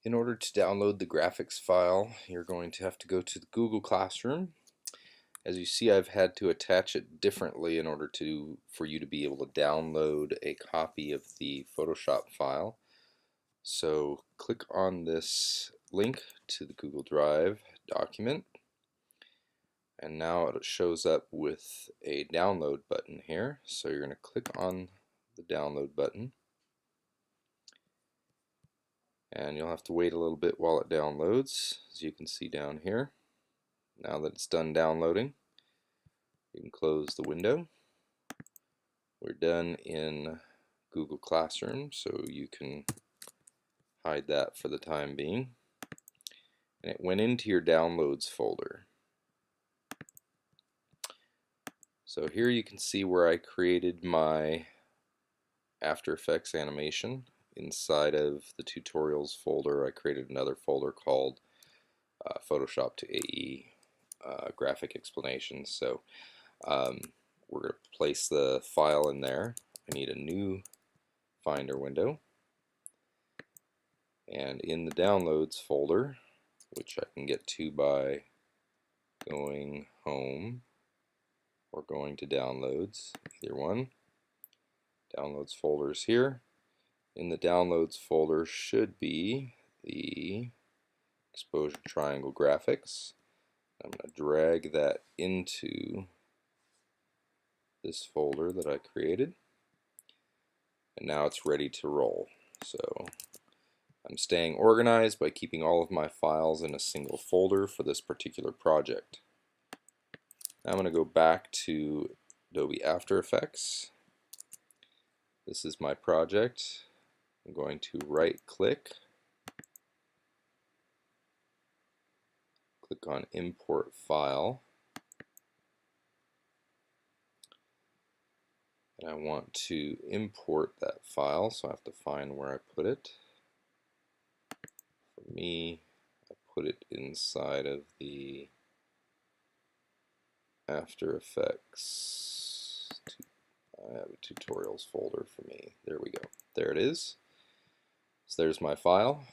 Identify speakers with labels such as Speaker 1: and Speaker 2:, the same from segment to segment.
Speaker 1: In order to download the graphics file, you're going to have to go to the Google Classroom. As you see, I've had to attach it differently in order for you to be able to download a copy of the Photoshop file. So click on this link to the Google Drive document, and now it shows up with a download button here. So you're going to click on the download button, and you'll have to wait a little bit while it downloads, as you can see down here. Now that it's done downloading, you can close the window. We're done in Google Classroom, so you can hide that for the time being. And it went into your downloads folder. So here you can see where I created my After Effects animation. Inside of the tutorials folder, I created another folder called Photoshop to AE graphic explanations. So we're going to place the file in there. I need a new Finder window, and in the downloads folder, which I can get to by going home or going to downloads, either one. Downloads folder is here. In the downloads folder should be the exposure triangle graphics. I'm going to drag that into this folder that I created, and now it's ready to roll. So I'm staying organized by keeping all of my files in a single folder for this particular project. Now I'm going to go back to Adobe After Effects. This is my project. I'm going to right click, click on Import File, and I want to import that file, so I have to find where I put it. For me, I put it inside of the After Effects. I have a tutorials folder for me. There we go. There it is. So there's my file,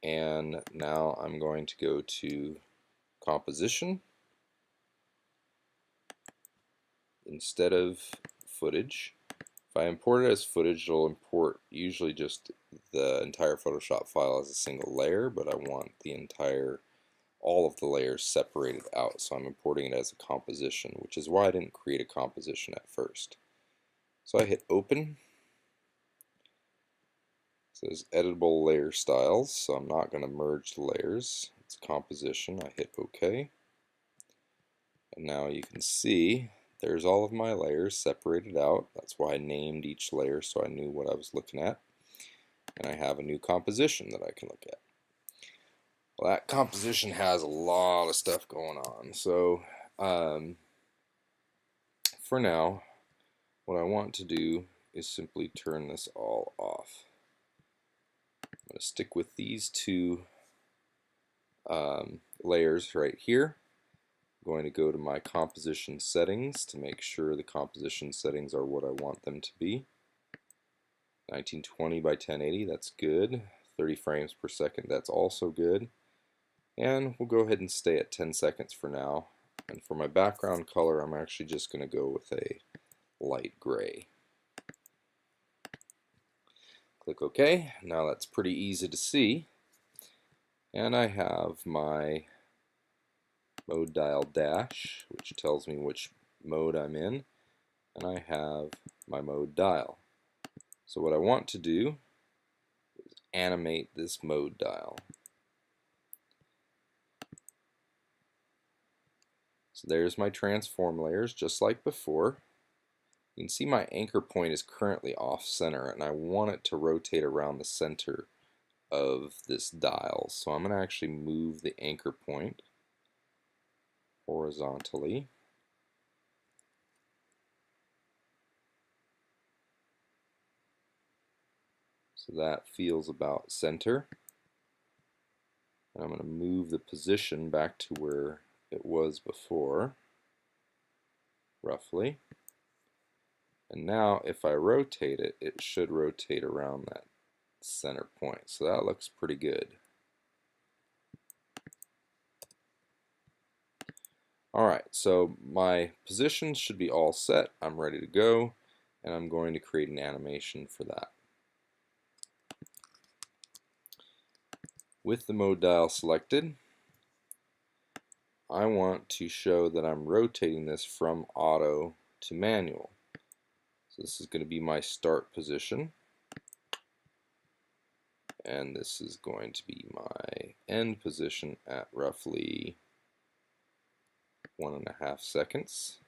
Speaker 1: and now I'm going to go to Composition instead of footage. If I import it as footage, it'll import usually just the entire Photoshop file as a single layer, but I want all of the layers separated out, so I'm importing it as a composition, which is why I didn't create a composition at first. So I hit Open. It says Editable Layer Styles, so I'm not going to merge the layers. It's composition. I hit OK. And now you can see there's all of my layers separated out. That's why I named each layer so I knew what I was looking at. And I have a new composition that I can look at. Well, that composition has a lot of stuff going on. So for now, what I want to do is simply turn this all off. I'm going to stick with these two layers right here. I'm going to go to my composition settings to make sure the composition settings are what I want them to be. 1920 by 1080, that's good. 30 frames per second, that's also good. And we'll go ahead and stay at 10 seconds for now. And for my background color, I'm actually just going to go with a light gray. Click OK. Now that's pretty easy to see. And I have my mode dial dash, which tells me which mode I'm in, and I have my mode dial. So what I want to do is animate this mode dial. So there's my transform layers, just like before. You can see my anchor point is currently off center, and I want it to rotate around the center of this dial. So I'm going to actually move the anchor point horizontally. So that feels about center. And I'm going to move the position back to where it was before, roughly. And now if I rotate it, it should rotate around that center point. So that looks pretty good. Alright, so my positions should be all set. I'm ready to go, and I'm going to create an animation for that. With the mode dial selected, I want to show that I'm rotating this from auto to manual. So this is going to be my start position, and this is going to be my end position at roughly 1.5 seconds.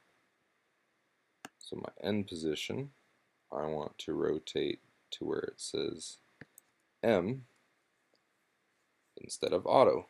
Speaker 1: So my end position, I want to rotate to where it says M instead of auto.